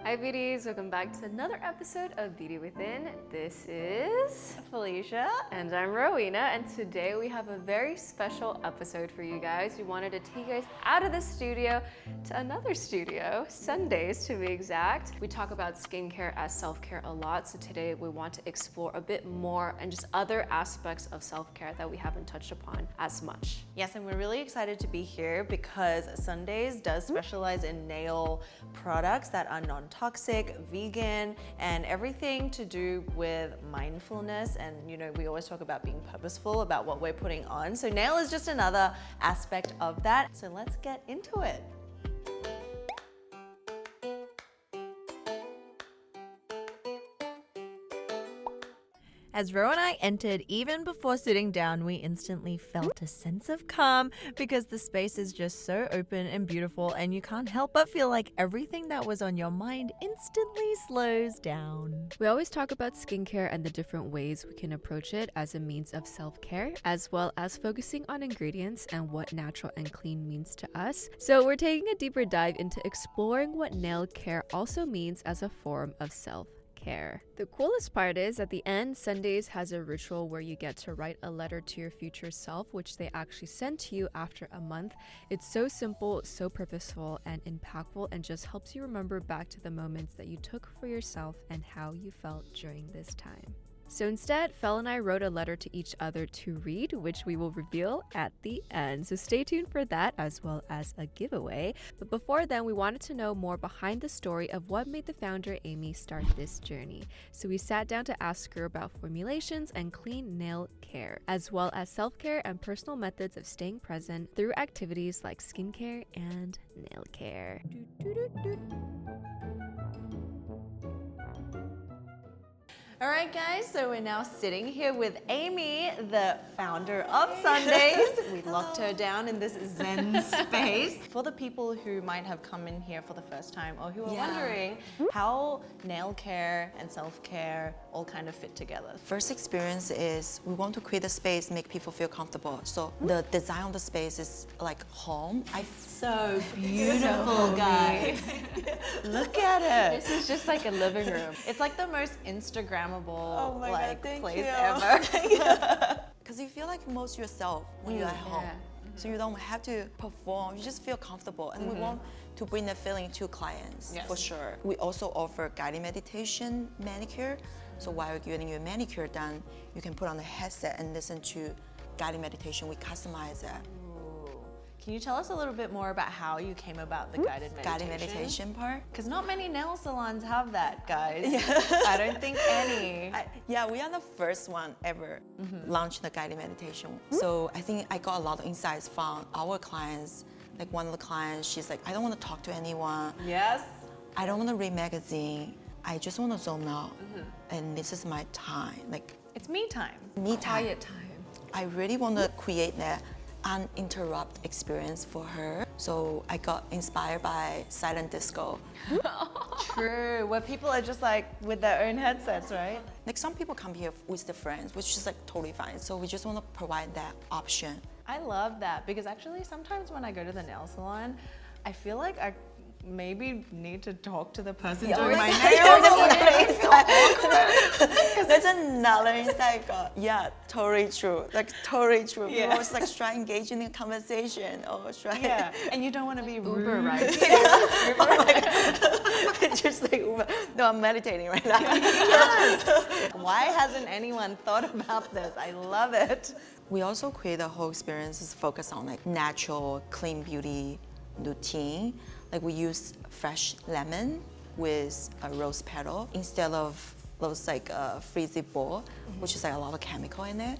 Hi beauties, welcome back to another episode of Beauty Within. This is Felicia. and I'm Rowena, and today we have a very special episode for you guys. We wanted to take you guys out of the studio to another studio, Sundays to be exact. We talk about skincare as self-care a lot, so today we want to explore a bit more and just other aspects of self-care that we haven't touched upon as much. Yes, and we're really excited to be here because Sundays does specialize in nail products that are non-toxic, vegan, and everything to do with mindfulness. And you know, we always talk about being purposeful about what we're putting on. So nail is just another aspect of that. So let's get into it. As Ro and I entered, even before sitting down, we instantly felt a sense of calm because the space is just so open and beautiful, and you can't help but feel like everything that was on your mind instantly slows down. We always talk about skincare and the different ways we can approach it as a means of self-care, as well as focusing on ingredients and what natural and clean means to us. So we're taking a deeper dive into exploring what nail care also means as a form of self-care. The coolest part is at the end, Sundays has a ritual where you get to write a letter to your future self, which they actually send to you after a month. It's so simple, so purposeful and impactful, and just helps you remember back to the moments that you took for yourself and how you felt during this time. So instead, Fel and I wrote a letter to each other to read, which we will reveal at the end. So stay tuned for that, as well as a giveaway. But before then, we wanted to know more behind the story of what made the founder, Amy, start this journey. So we sat down to ask her about formulations and clean nail care, as well as self-care and personal methods of staying present through activities like skincare and nail care. All right, guys, so we're now sitting here with Amy, the founder of Sundays. We locked her down in this Zen space. For the people who might have come in here for the first time or who are wondering how nail care and self-care all kind of fit together. First experience is we want to create a space, make people feel comfortable. So the design of the space is like home. So beautiful, guys. Look at it. This is just like a living room. It's like the most Instagrammable place you. ever. Because you feel like most yourself when you're at home. So you don't have to perform, you just feel comfortable. And we want to bring that feeling to clients, for sure. We also offer guided meditation manicure. So while you're getting your manicure done, you can put on the headset and listen to guided meditation. We customize that. Can you tell us a little bit more about how you came about the guided meditation? Guided meditation part. Because not many nail salons have that, guys. I don't think any. We are the first one ever launched the guided meditation. So I think I got a lot of insights from our clients. Like one of the clients, she's like, I don't want to talk to anyone. Yes. I don't want to read magazine. I just want to zone out. And this is my time. Like It's me time. me time. Quiet time. I really want to create that uninterrupted experience for her. So I got inspired by silent disco. True, where people are just like with their own headsets, right? Like some people come here with their friends, which is like totally fine. So we just want to provide that option. I love that because actually sometimes when I go to the nail salon, I feel like I maybe need to talk to the person doing my nails. That's another insight I got. Yeah, totally true. Like totally true. People always like try engaging in a conversation or try. Yeah, and you don't want to be rude. Uber, right? Just like Uber. No, I'm meditating right now. Why hasn't anyone thought about this? I love it. We also create a whole experience is focused on like natural, clean beauty routine. Like we use fresh lemon with a rose petal instead of those like frizzy ball, which is like a lot of chemical in it.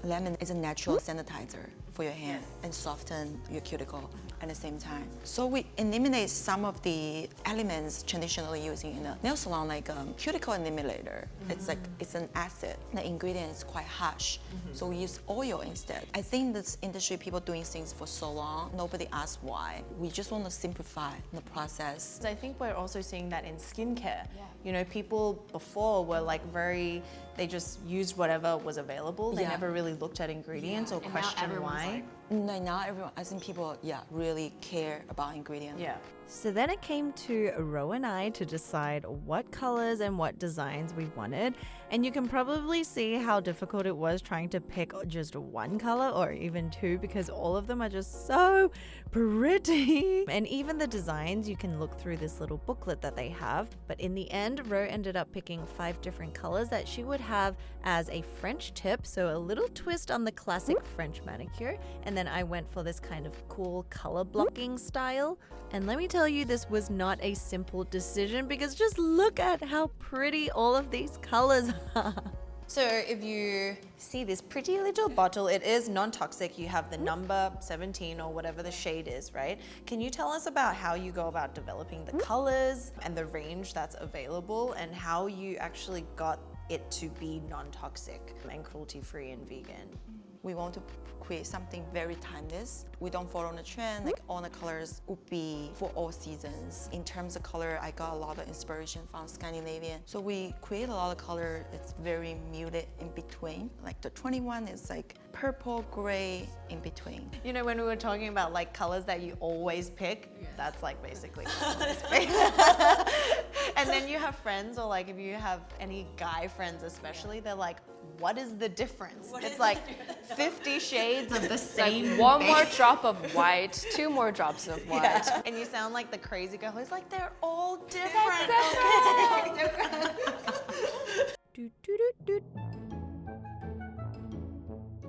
Lemon is a natural sanitizer for your hand and soften your cuticle at the same time. So we eliminate some of the elements traditionally using in a nail salon, like cuticle eliminator. It's like it's an acid. The ingredient is quite harsh, so we use oil instead. I think this industry, people doing things for so long, nobody asks why. We just want to simplify the process. I think we're also seeing that in skincare. You know, people before were like they just used whatever was available. They never really looked at ingredients or questioned why. Now everyone, I think people, really care about ingredients. Yeah. So then it came to Ro and I to decide what colors and what designs we wanted. And you can probably see how difficult it was trying to pick just one color or even two, because all of them are just so pretty. And even the designs, you can look through this little booklet that they have. But in the end, Ro ended up picking 5 different colors that she would have as a French tip. So a little twist on the classic French manicure. And then I went for this kind of cool color blocking style. And let me tell you, this was not a simple decision, because just look at how pretty all of these colors are. So if you see this pretty little bottle, it is non-toxic. You have the number 17 or whatever the shade is, right? Can you tell us about how you go about developing the colors and the range that's available, and how you actually got it to be non-toxic and cruelty-free and vegan? We want to create something very timeless. We don't follow the trend, like all the colors would be for all seasons. In terms of color, I got a lot of inspiration from Scandinavian. So we create a lot of color, it's very muted in between. Like the 21 is like purple, gray in between. You know, when we were talking about like colors that you always pick, that's like basically colors. And then you have friends, or like if you have any guy friends especially, they're like, what is the difference? It's like 50 shades of the same. Like one more drop of white, 2 more drops of white. Yeah. And you sound like the crazy girl who's like, they're all different.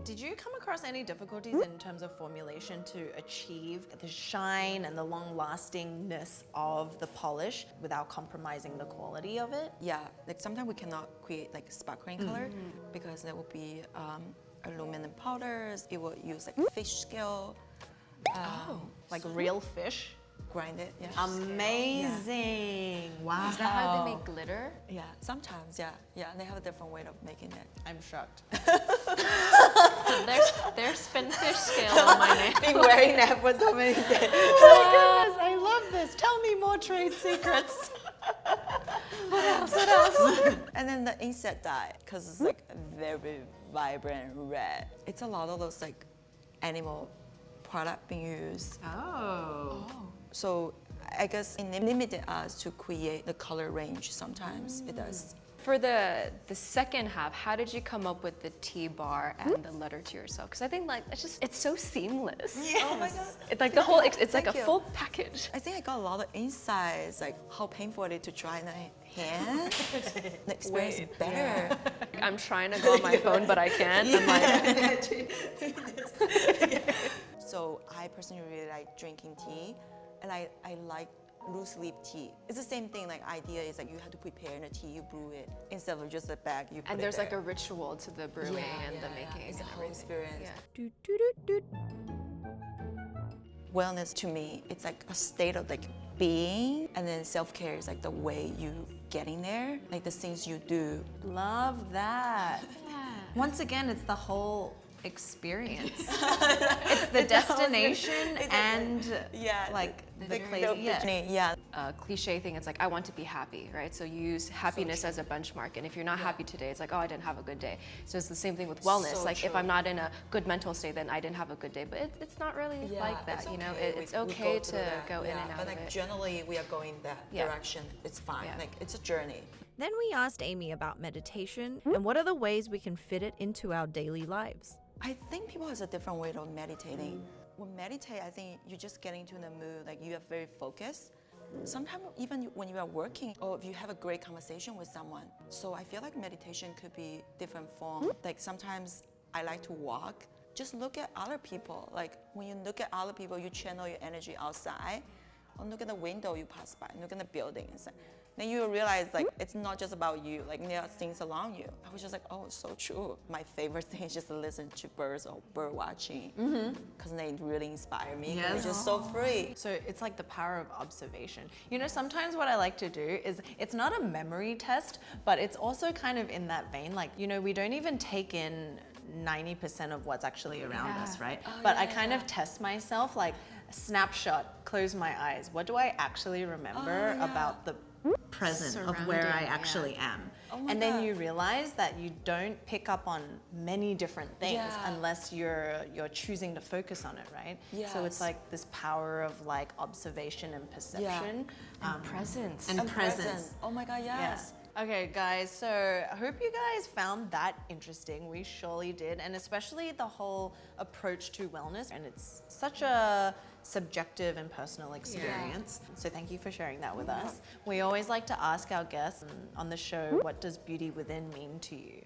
Did you come across any difficulties in terms of formulation to achieve the shine and the long-lastingness of the polish without compromising the quality of it? Yeah, like sometimes we cannot create like sparkling color because there will be aluminum powders. It will use like fish scale. Like real fish? Grind it. Yeah. Amazing. Wow. Is that how they make glitter? Yeah, sometimes, yeah. They have a different way of making it. I'm shocked. There's fish scale on my nail. Been wearing that for so many days. Oh my goodness, I love this. Tell me more trade secrets. What else? And then the insect dye, because it's like a very vibrant red. It's a lot of those like animal product being used. Oh. So I guess it limited us to create the color range sometimes. It does. For the second half, how did you come up with the T-bar and the letter to yourself? Because I think like it's so seamless. Yes. Oh my God. It's like the whole, it's like Thank a you. full package. I think I got a lot of insights, like how painful it is to dry in the hand. The experience is better. I'm trying to go on my phone, but I can't. I'm like, So I personally really like drinking tea, and I like loose leaf tea. It's the same thing, like idea is like you have to prepare the tea, you brew it, instead of just a bag, you put and it there's there. like a ritual to the brewing and the making. It's a and whole everything. experience. Wellness to me, it's like a state of like being, and then self-care is like the way you getting there, like the things you do. Love that. Once again, it's the whole experience. It's the destination and like the crazy. Yeah. Cliche thing, it's like, I want to be happy, right? So you use happiness as a benchmark. And if you're not happy today, it's like, oh, I didn't have a good day. So it's the same thing with wellness. So like if true. I'm not in a good mental state, then I didn't have a good day. But it's not really like that, you know? It's okay to go in and out but of like it. generally we are going that direction. It's fine. Yeah. Like it's a journey. Then we asked Amy about meditation and what are the ways we can fit it into our daily lives. I think people has a different way of meditating. When meditate, I think you're just getting into the mood, like you are very focused. Sometimes even when you are working or if you have a great conversation with someone. So I feel like meditation could be different form. Like sometimes I like to walk. Just look at other people. Like when you look at other people, you channel your energy outside. Or look at the window you pass by, look at the building. It's like, then you realize like it's not just about you, like there are things around you. I was just like, oh, it's so true. My favorite thing is just to listen to birds or bird watching, because they really inspire me. Yes. It's just so free. So it's like the power of observation. You know, sometimes what I like to do is, it's not a memory test, but it's also kind of in that vein. Like, you know, we don't even take in 90% of what's actually around us, right? But I kind of test myself, like snapshot, close my eyes. What do I actually remember about the present of where I Surrounding, actually am. Oh my And then God. you realize that you don't pick up on many different things Yeah. unless you're choosing to focus on it, right? So it's Yes. like this power of like observation and perception. Presence. And presence. Present. Oh my God, yes. Yeah. Okay, guys, so I hope you guys found that interesting. We surely did, and especially the whole approach to wellness. And it's such a subjective and personal experience. So thank you for sharing that with us. We always like to ask our guests on the show, what does beauty within mean to you?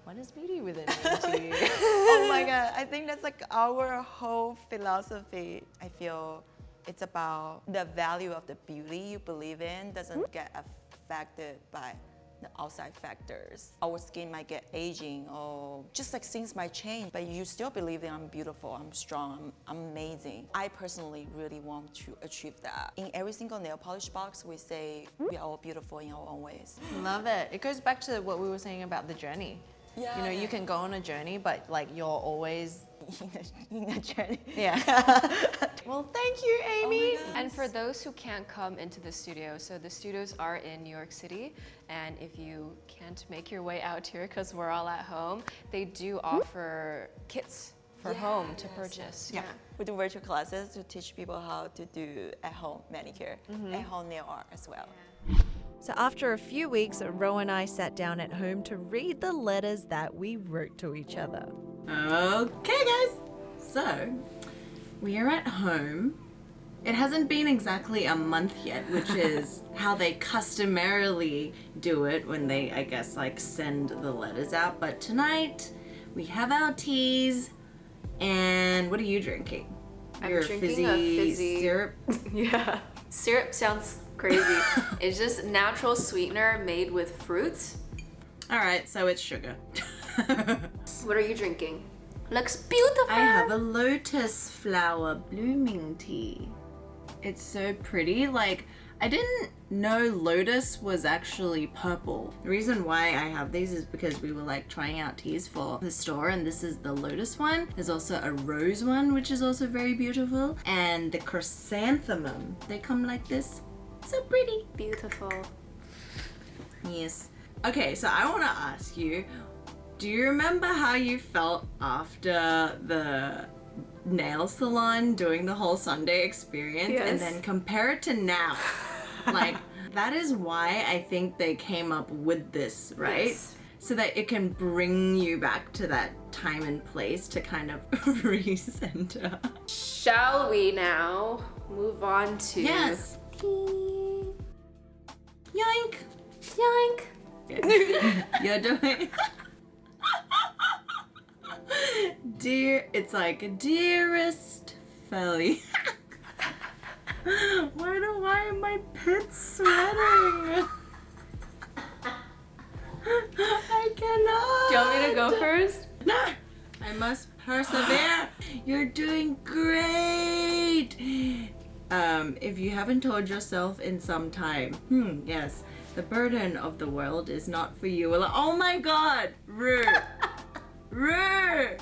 What does beauty within mean to you? Oh my God, I think that's like our whole philosophy. I feel it's about the value of the beauty you believe in doesn't get affected by the outside factors. Our skin might get aging or just like things might change, but you still believe that I'm beautiful, I'm strong, I'm amazing. I personally really want to achieve that. In every single nail polish box, we say we are all beautiful in our own ways. Love it. It goes back to what we were saying about the journey. Yeah. You know, you can go on a journey, but like you're always, in a journey. yeah. Well, thank you, Amy. God. And for those who can't come into the studio, so the studios are in New York City, and if you can't make your way out here because we're all at home, they do offer kits for home to purchase. Yeah. We do virtual classes to teach people how to do at-home manicure, at-home nail art as well. So after a few weeks, Ro and I sat down at home to read the letters that we wrote to each other. Okay, guys. So, we are at home. It hasn't been exactly a month yet, which is how they customarily do it when they, I guess, like send the letters out. But tonight, we have our teas. And what are you drinking? I'm Your drinking a fizzy syrup. Yeah. Syrup sounds crazy. It's just natural sweetener made with fruits. All right, so it's sugar. What are you drinking? Looks beautiful. I have a lotus flower blooming tea. It's so pretty. Like, I didn't know lotus was actually purple. The reason why I have these is because we were like trying out teas for the store, and this is the lotus one. There's also a rose one, which is also very beautiful. And the chrysanthemum. They come like this. So pretty. Beautiful. Yes. Okay, so I want to ask you, do you remember how you felt after the nail salon doing the whole Sunday experience? Yes. And then compare it to now. Like, that is why I think they came up with this, right? Yes. So that it can bring you back to that time and place to kind of recenter. Shall we now move on to Yes. tea? Yoink. Yoink. You're doing. Dear, it's like, dearest Felly. Why are my pits sweating? I cannot. Do you want me to go first? No, I must persevere. You're doing great. If you haven't told yourself in some time, yes, the burden of the world is not for you. Oh my God, Rue. Rue.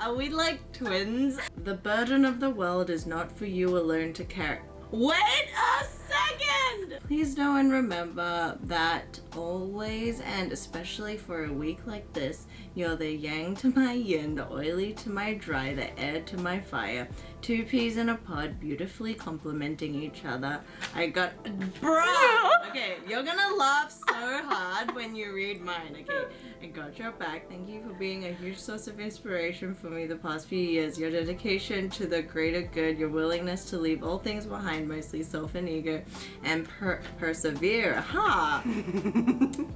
Are we like twins? The burden of the world is not for you alone to carry. Wait a second! Please know and remember that always, and especially for a week like this, you're the yang to my yin, the oily to my dry, the air to my fire. Two peas in a pod, beautifully complementing each other. I got... Bruh! Okay, you're gonna laugh so hard when you read mine, okay? I got your back. Thank you for being a huge source of inspiration for me the past few years. Your dedication to the greater good, your willingness to leave all things behind, mostly self and ego, and persevere. Ha!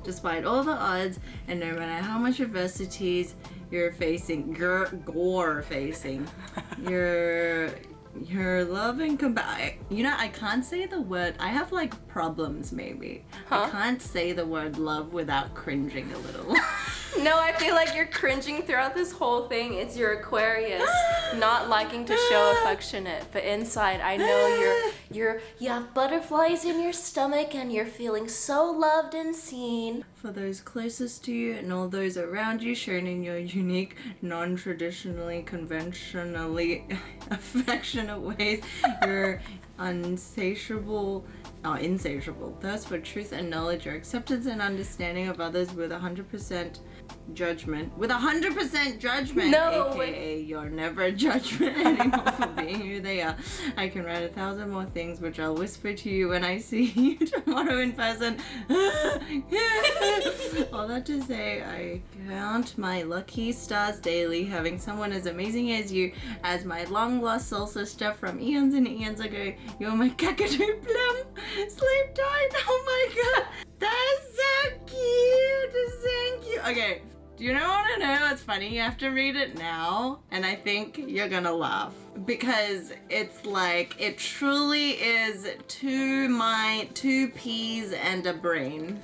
Despite all the odds, and no matter how much adversities you're facing, gore facing, your love and compassion. You know, I can't say the word. I have like problems maybe. I can't say the word love without cringing a little. No, I feel like you're cringing throughout this whole thing. It's your Aquarius not liking to show affectionate, but inside I know you have butterflies in your stomach and you're feeling so loved and seen. For those closest to you and all those around you, shown in your unique, non-traditionally, conventionally affectionate ways, you're insatiable thirst for truth and knowledge, your acceptance and understanding of others with 100% judgment. With 100% judgment, No. aka you're never a judgment anymore for being who they are. I can write 1,000 more things which I'll whisper to you when I see you tomorrow in person. All that to say, I count my lucky stars daily having someone as amazing as you as my long lost soul sister from eons and eons ago. You're my cockatoo plum. Sleep tight. Oh my god. That's so cute. Thank you. Okay. Do you want to know what's funny? You have to read it now, and I think you're gonna laugh because it's like it truly is two peas and a brain.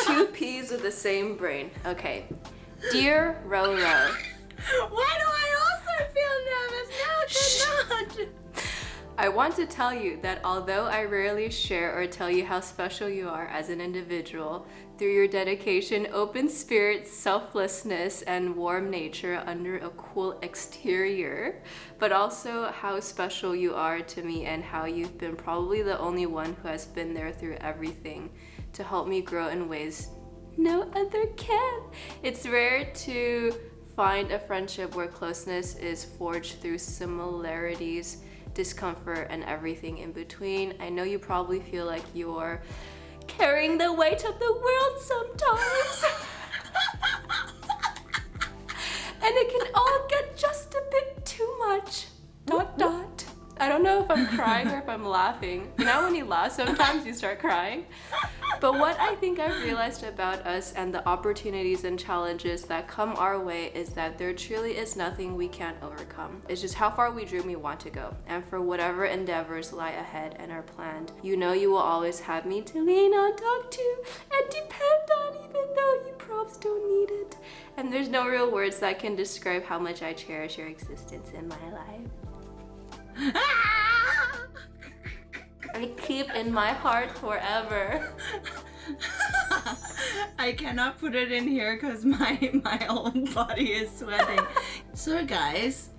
Two peas with the same brain. Okay. Dear Roro. Why do I also feel nervous? No, I cannot. I want to tell you that although I rarely share or tell you how special you are as an individual, through your dedication, open spirit, selflessness, and warm nature under a cool exterior, but also how special you are to me and how you've been probably the only one who has been there through everything to help me grow in ways no other can. It's rare to find a friendship where closeness is forged through similarities, discomfort, and everything in between. I know you probably feel like you're carrying the weight of the world sometimes. And it can all get just a bit too much. ... I don't know if I'm crying or if I'm laughing. You know when you laugh, sometimes you start crying. But what I think I've realized about us and the opportunities and challenges that come our way is that there truly is nothing we can't overcome. It's just how far we dream we want to go. And for whatever endeavors lie ahead and are planned, you know you will always have me to lean on, talk to, and depend on, even though you probs don't need it. And there's no real words that can describe how much I cherish your existence in my life. I keep in my heart forever. I cannot put it in here because my whole body is sweating. So guys,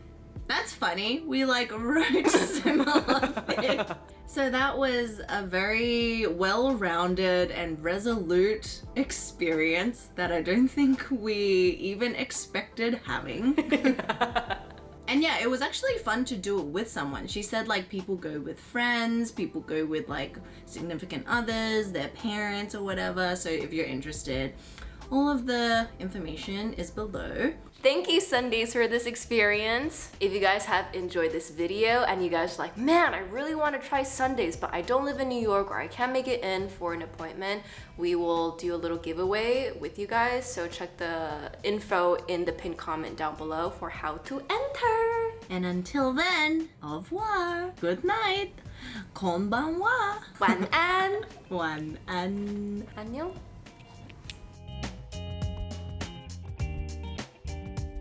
that's funny. We like wrote similar things. So that was a very well-rounded and resolute experience that I don't think we even expected having. And yeah, it was actually fun to do it with someone. She said like people go with friends, people go with like significant others, their parents or whatever. So if you're interested, all of the information is below. Thank you, Sundays, for this experience. If you guys have enjoyed this video and you guys are like, man, I really want to try Sundays, but I don't live in New York or I can't make it in for an appointment, we will do a little giveaway with you guys. So check the info in the pinned comment down below for how to enter. And until then, au revoir, good night, konbanwa, Wan an. wan an. 안녕.